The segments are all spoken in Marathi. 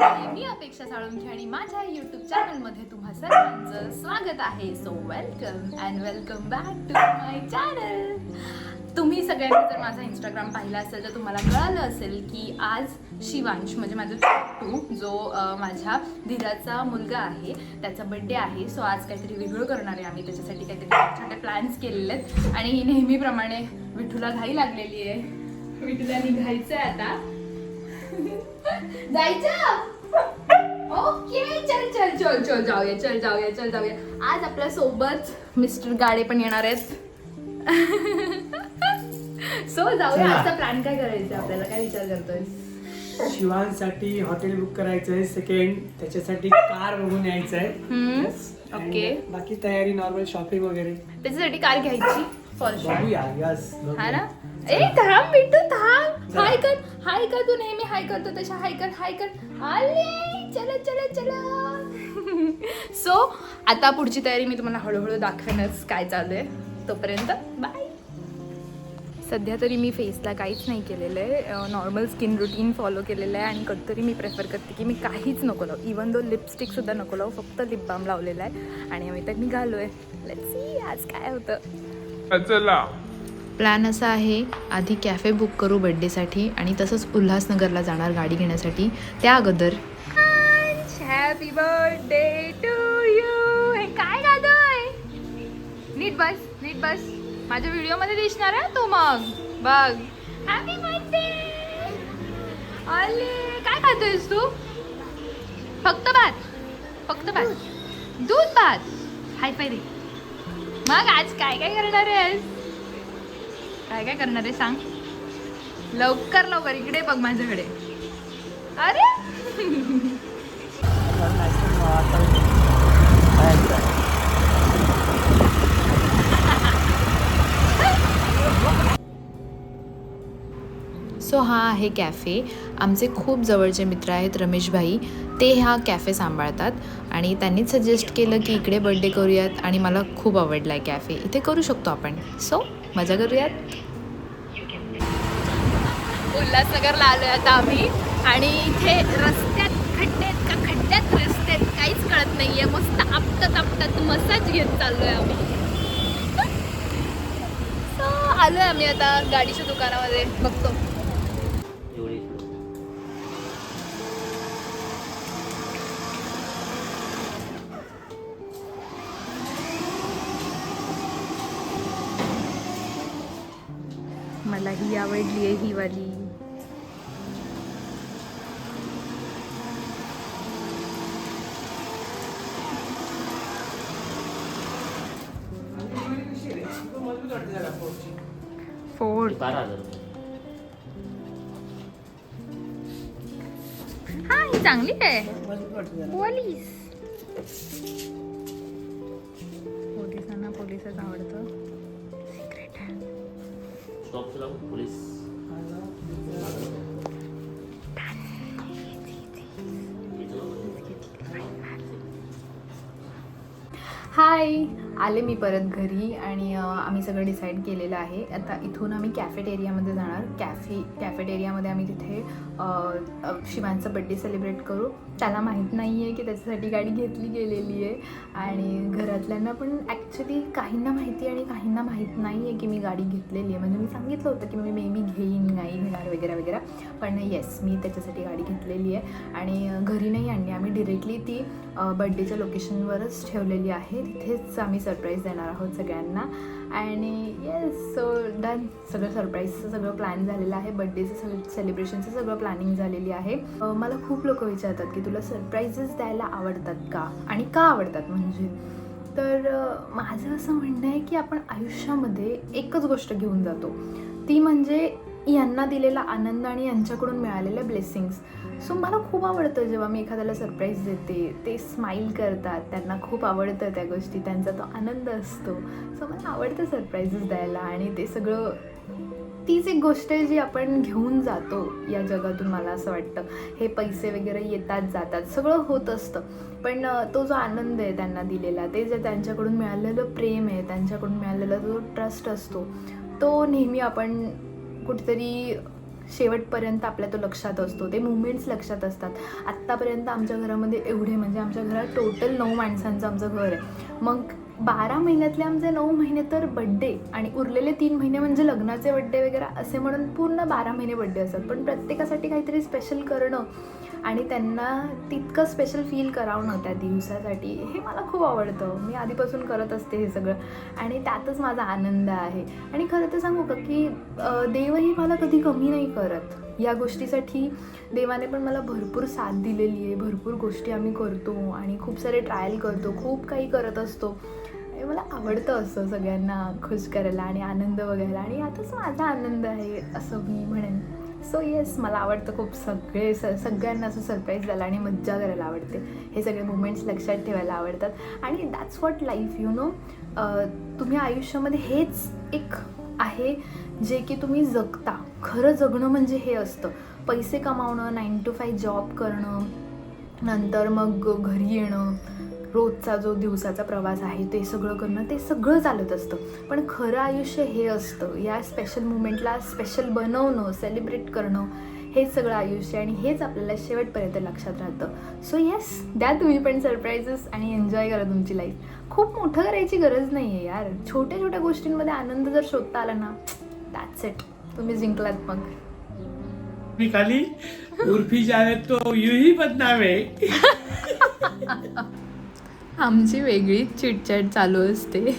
मी अपेक्षा साळुंखे आणि माझ्या YouTube चॅनलमध्ये तुम्हा सर्वांचं स्वागत आहे. So welcome and welcome back to my channel. तुम्ही सगळ्यांनी जर माझा इंस्टाग्राम पाहिला असेल तर तुम्हाला कळालं असेल की आज शिवांश म्हणजे माझा छोटू जो माझ्या धीराचा मुलगा आहे त्याचा बर्थडे आहे. सो आज काहीतरी वेगळं करणार आहे आम्ही. त्याच्यासाठी काहीतरी छोटे प्लॅन्स केलेले आहेत आणि नेहमीप्रमाणे विठूला घाई लागलेली आहे. विठूला निघायचं आहे आता. जायचं. ओके चल चल चल चल जाऊया चल जाऊया चल जाऊया. आज आपल्या सोबत मिस्टर गाडे पण येणार आहेत. सो जाऊया. आजचा प्लॅन काय करायचा आपल्याला, काय विचार करतोय? शिवांसाठी हॉटेल बुक करायचंय सेकंड, त्याच्यासाठी कार बघून यायचंय. ओके बाकी तयारी नॉर्मल शॉपिंग वगैरे. त्याच्यासाठी कार घ्यायची फॉर बघूया. यस हा ना. ए थांब बिट्टू थांब. हाय कर हाय कर. तू नेहमी हाय करतो तशा हाय कर हाय कर. आले चला चला चला. सो आता पुढची तयारी मी तुम्हाला हळूहळू दाखवेनच काय चालू आहे. तोपर्यंत बाय. सध्या तरी मी फेसला काहीच नाही केलेलं आहे. नॉर्मल स्किन रुटीन फॉलो केलेलं आहे आणि कधीतरी मी प्रेफर करते की मी काहीच नको लावू. इवन दो लिपस्टिकसुद्धा नको लावू. फक्त लिप बाम लावलेला आहे आणि आम्ही तर निघालो आहे. लेट्स सी आज काय होतं. चला. प्लॅन असा आहे, आधी कॅफे बुक करू बड्डेसाठी आणि तसंच उल्हासनगरला जाणार गाडी घेण्यासाठी. त्या अगोदर हॅपी बर्थडे टू यू. हे काय गातोय? नीट बस नीट बस. माझ्या व्हिडिओमध्ये दिसणार आहे तू. मग बघ. Happy birthday. अले काय खातोयस तू? फक्त भात फक्त भात दूध भात. हाय फाय दे. मग आज काय काय करणार आहेस? काय काय करणार आहे सांग लवकर लवकर. इकडे बघ माझ्याकडे. अरे सो हा आहे कॅफे. आमचे खूप जवळचे मित्र आहेत रमेशभाई. ते हा कॅफे सांभाळतात आणि त्यांनीच सजेस्ट केलं की इकडे बर्थडे करूयात आणि मला खूप आवडला आहे कॅफे. इथे करू शकतो आपण. सो मजा करूयात. उल्हासनगरला आलो आहे आता आम्ही आणि इथे रस्त्यात खड्डे आहेत का खड्ड्यात रस्ते आहेत काहीच कळत नाही आहे. मस्त आपटत आपटत मसाज घेत चाललो आहे आम्ही. सो आलो आहे आम्ही आता गाडीच्या दुकानामध्ये. बघतो मला ही आवडली आहे ही वाली. फोर्ड. हा ही चांगली आहे. पोलीस पोलिसांना पोलिसच आवडतं. सिक्रेट आहे. पोलीस. हाय. आले मी परत घरी आणि आम्ही सगळं डिसाईड केलेलं आहे. आता इथून आम्ही कॅफेटेरियामध्ये जाणार. कॅफेटेरियामध्ये आम्ही तिथे शिवांचा बड्डे सेलिब्रेट करू. त्याला माहीत नाही आहे की त्याच्यासाठी गाडी घेतली गेलेली आहे आणि घरातल्यांना पण ॲक्च्युली काहींना माहिती आणि काहींना माहीत नाही आहे की मी गाडी घेतलेली आहे. म्हणजे मी सांगितलं होतं की मी मे बी घेईन नाही घेणार वगैरे वगैरे. पण येस मी त्याच्यासाठी गाडी घेतलेली आहे आणि घरी नाही आणली. आम्ही डिरेक्टली ती बड्डेच्या लोकेशनवरच ठेवलेली आहे. तिथेच आम्ही सरप्राईज देणार आहोत सगळ्यांना. आणि येस सो डन. सगळं सरप्राईजचं सगळं प्लॅन झालेलं आहे. बड्डेचं सेलिब्रेशनचं सगळं प्लॅनिंग झालेली आहे. मला खूप लोक विचारतात की तुला सरप्राईजेस द्यायला आवडतात का आणि का आवडतात म्हणजे. तर माझं असं म्हणणं आहे की आपण आयुष्यामध्ये एकच गोष्ट घेऊन जातो ती म्हणजे यांना दिलेला आनंद आणि यांच्याकडून मिळालेल्या ब्लेसिंग्स. सो मला खूप आवडतं जेव्हा मी एखाद्याला सरप्राईज देते. ते स्माईल करतात. त्यांना खूप आवडतं त्या गोष्टी. त्यांचा तो आनंद असतो. सो मला आवडतं सरप्राईजेस द्यायला आणि ते सगळं तीच एक गोष्ट आहे जी आपण घेऊन जातो या जगातून. मला असं वाटतं हे पैसे वगैरे येतात जातात सगळं होत असतं पण तो जो आनंद आहे त्यांना दिलेला, ते जे त्यांच्याकडून मिळालेलं प्रेम आहे, त्यांच्याकडून मिळालेला जो ट्रस्ट असतो तो नेहमी आपण कुठेतरी शेवटपर्यंत आपल्या तो लक्षात असतो, ते मुमेंट्स लक्षात असतात. आत्तापर्यंत आमच्या घरामध्ये एवढे, म्हणजे आमच्या घरात टोटल 9 माणसांचं आमचं घर आहे. मग 12 महिन्यातले आमचे 9 महिने तर बड्डे आणि उरलेले 3 महिने म्हणजे लग्नाचे बड्डे वगैरे असे म्हणून पूर्ण 12 महिने बड्डे असतात. पण प्रत्येकासाठी काहीतरी स्पेशल करणं आणि त्यांना तितकं स्पेशल फील करावणं त्या दिवसासाठी, हे मला खूप आवडतं. मी आधीपासून करत असते हे सगळं आणि त्यातच माझा आनंद आहे. आणि खरं तर सांगू का की देवही मला कधी कमी नाही करत. या गोष्टीसाठी देवाने पण मला भरपूर साथ दिलेली आहे. भरपूर गोष्टी आम्ही करतो आणि खूप सारे ट्रायल करतो, खूप काही करत असतो. आणि मला आवडतं असं सगळ्यांना खुश करायला आणि आनंद बघायला, आणि यातच माझा आनंद आहे असं मी म्हणेन. सो येस, मला आवडतं खूप सगळ्यांना असं सरप्राईज द्यायला आणि मज्जा करायला आवडते. हे सगळे मुमेंट्स लक्षात ठेवायला आवडतात आणि that's what life, you know. तुम्ही आयुष्यामध्ये हेच एक आहे जे की तुम्ही जगता. खरं जगणं म्हणजे हे असतं. पैसे कमावणं, 9 to 5 जॉब करणं, नंतर मग घरी येणं, रोजचा जो दिवसाचा प्रवास आहे ते सगळं करणं, ते सगळं चालत असतं. पण खरं आयुष्य हे असतं. या स्पेशल मुमेंटला स्पेशल बनवणं, सेलिब्रेट करणं, हेच सगळं आयुष्य आणि हेच आपल्याला शेवटपर्यंत लक्षात राहतं. सो येस, द्या तुम्ही पण सरप्राईजेस आणि एन्जॉय करा तुमची लाईफ. खूप मोठं करायची गरज नाही आहे यार. छोट्या छोट्या गोष्टींमध्ये आनंद जर शोधता आला ना, दॅट्स इट, तुम्ही जिंकलात. मग मी खाली उर्फी जावेद तो यूही बदनाम है. आमची वेगळीच चिटचॅट चालू असते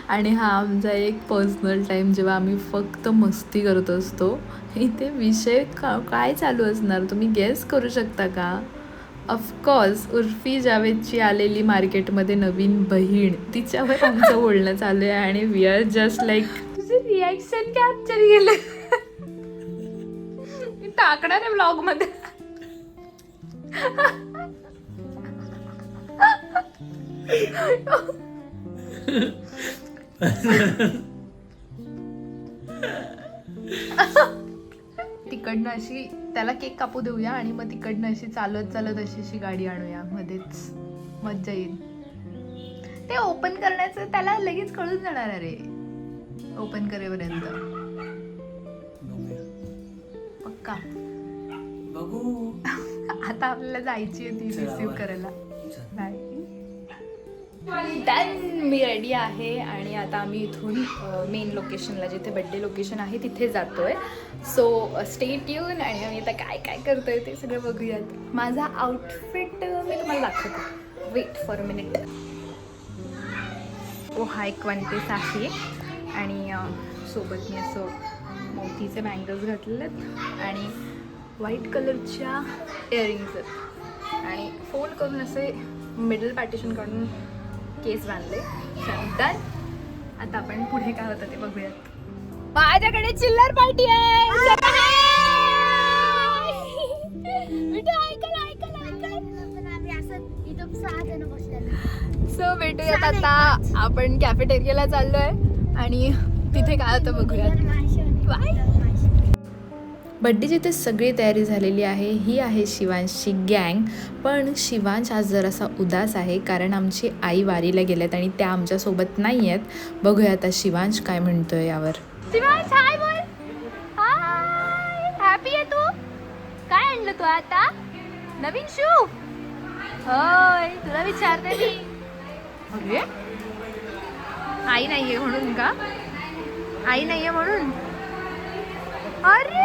आणि हा आमचा एक पर्सनल टाईम जेव्हा आम्ही फक्त मस्ती करत असतो. इथे विषय काय चालू असणार तुम्ही गेस करू शकता का? ऑफकोर्स उर्फी जावेदची आलेली मार्केटमध्ये नवीन बहीण, तिच्यावर आमचं बोलणं चालू आहे आणि वी आर जस्ट लाईक, तुझे रिॲक्शन कॅप्चर केलं मी टाकणार आहे ब्लॉगमध्ये. तिकडनं अशी त्याला केक कापू देऊया आणि मग तिकडनं अशी चालत चालत अशी गाडी आणूया मध्येच, मज्जा येईल. ते ओपन करण्याचं त्याला लगेच कळून जाणार. अरे ओपन करेपर्यंत पक्का बघू. आता आपल्याला जायची आहे ती रिसीव करायला. बाय. डन, मी रेडी आहे आणि आता आम्ही इथून मेन लोकेशनला, जिथे बड्डे लोकेशन आहे तिथे जातोय. सो स्टे ट्यून आणि आम्ही आता काय काय करतोय ते सगळं बघूयात. माझा आउटफिट मी तुम्हाला दाखवते, वेट फॉर अ मिनिट. हा एक वन पीस आहे आणि सोबत मी असं मोतीचे बँगल्स घातलेत आणि व्हाईट कलरच्या इयरिंग्स आहेत आणि फोल्ड करून असे मिडल पार्टिशन काढून केस बांधले. डन. आता आपण पुढे काय होतं ते बघूयात. माझ्याकडे चिल्लर पार्टी आहे. सो भेटूयात आता. आपण कॅफेटेरियाला चाललोय आणि तिथे काय होतं बघूयात. बाय. बड्डेची इथे सगळी तयारी झालेली आहे. ही आहे शिवांशची गँग. पण शिवांश आज जरासा उदास आहे कारण आमची आई वारीला गेल्यात आणि त्या आमच्यासोबत नाही आहेत. बघूया आता शिवांश काय म्हणतोय यावर. शिवांश हाय बोल. हाय, हॅपी आहे तू? काय आणलं तू आता? नवीन शू? होय, तुला विचारते मी. अरे आई नाहीये म्हणून का? आई नाहीये म्हणून? अरे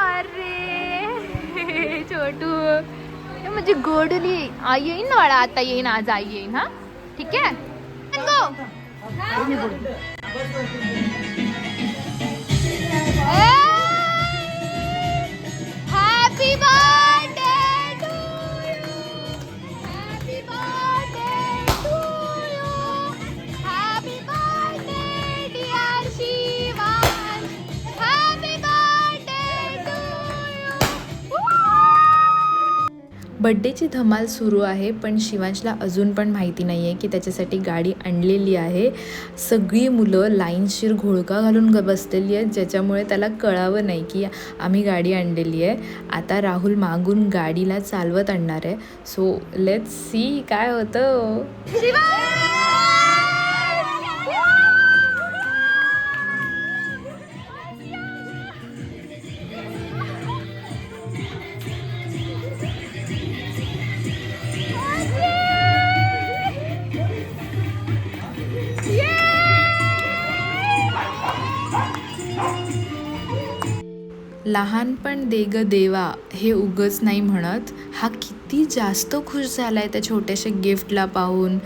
अरे छोटू, म्हणजे गोडली आई येईन ना बाळा. आता येईन, आज आई येईन. हा ठीक आहे. Happy birthday to you, happy birthday to you, happy birthday dear Shivansh, happy birthday to you. बड्डेची धमाल सुरू आहे पण शिवांशला अजून पण माहिती नाही आहे की त्याच्यासाठी गाडी आणलेली आहे. सगळी मुलं लाईनशीर घोळका घालून बसलेली आहेत ज्याच्यामुळे त्याला कळावं नाही की आम्ही गाडी आणलेली आहे. आता राहुल मागून गाडीला चालवत आणणार आहे. सो लेट्स सी काय होतं. लहानपण दे ग देवा हे उगच नाही म्हणत. हा किती जास्त खुश झाला आहे त्या छोट्याशा गिफ्टला पाहून.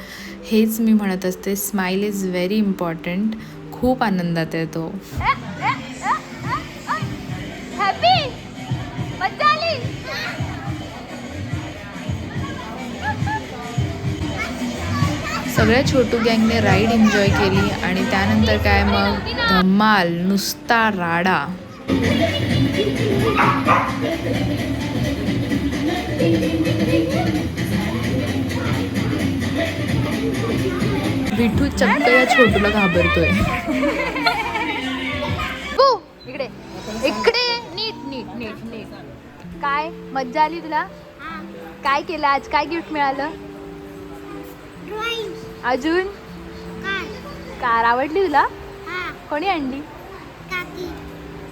हेच मी म्हणत असते, स्माईल इज व्हेरी इम्पॉर्टंट. खूप आनंदात आहे तो. सगळ्या छोटू गँगने राईड एन्जॉय केली आणि त्यानंतर काय मग धम्माल, नुसता राडा. विठू चक्क या छोटूला घाबरतोय. इकडे इकडे नीट नीट नीट नीट. काय मज्जा आली तुला? काय केलं आज? काय गिफ्ट मिळालं? अजून कार आवडली तुला? कोणी आणली?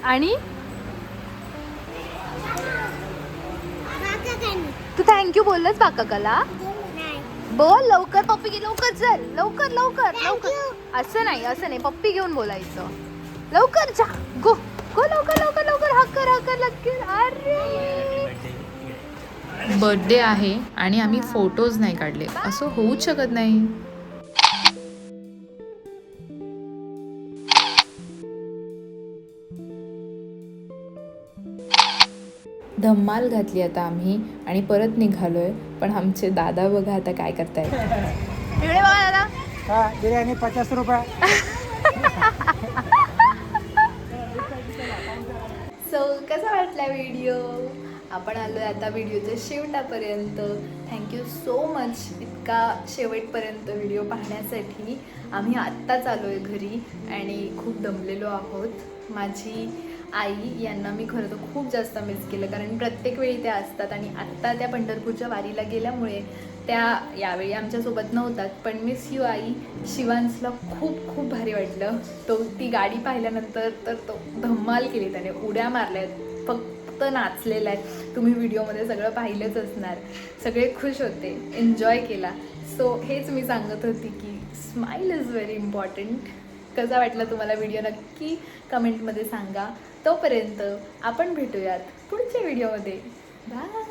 आणि तू थँक्यू बोललंस काकाला? बोल लवकर. पप्पी घे लवकर. चल लवकर लवकर लवकर. असं नाही पप्पी घेऊन बोलायचं. लवकर जा. गो गो लवकर लवकर लवकर. हक्कर हक्कर लवकर. अरे बर्थडे आहे आणि आम्ही फोटोज नाही काढले. असं होऊच शकत नाही. धम्माल घातली आता आम्ही आणि परत निघालोय. पण आमचे दादा बघा आता काय करतायत. इकडे बघा दादा. बिर्याणी 50 रुपये. सो कसा वाटला व्हिडिओ? आपण आलो आहे आता व्हिडिओच्या शेवटापर्यंत. थँक्यू सो मच इतका शेवटपर्यंत व्हिडिओ पाहण्यासाठी. आम्ही आत्ताच आलो आहे घरी आणि खूप दमलेलो आहोत. माझी आई यांना मी खरं तर खूप जास्त मिस केलं, कारण प्रत्येक वेळी त्या असतात आणि आत्ता त्या पंढरपूरच्या वारीला गेल्यामुळे त्या यावेळी आमच्यासोबत नव्हतात. पण मिस यू आई. शिवांशला खूप खूप भारी वाटलं. ती गाडी पाहिल्यानंतर तर तो धम्माल केली त्याने. उड्या मारल्यात, फक्त नाचलेला आहे. तुम्ही व्हिडिओमध्ये सगळं पाहिलंच असणार. सगळे खुश होते, एन्जॉय केला. सो हेच मी सांगत होती की स्माईल इज व्हेरी इम्पॉर्टंट. कसा वाटला तुम्हाला व्हिडिओ नक्की कमेंटमध्ये सांगा. तोपर्यंत आपण भेटूयात पुढच्या व्हिडिओमध्ये. बाय.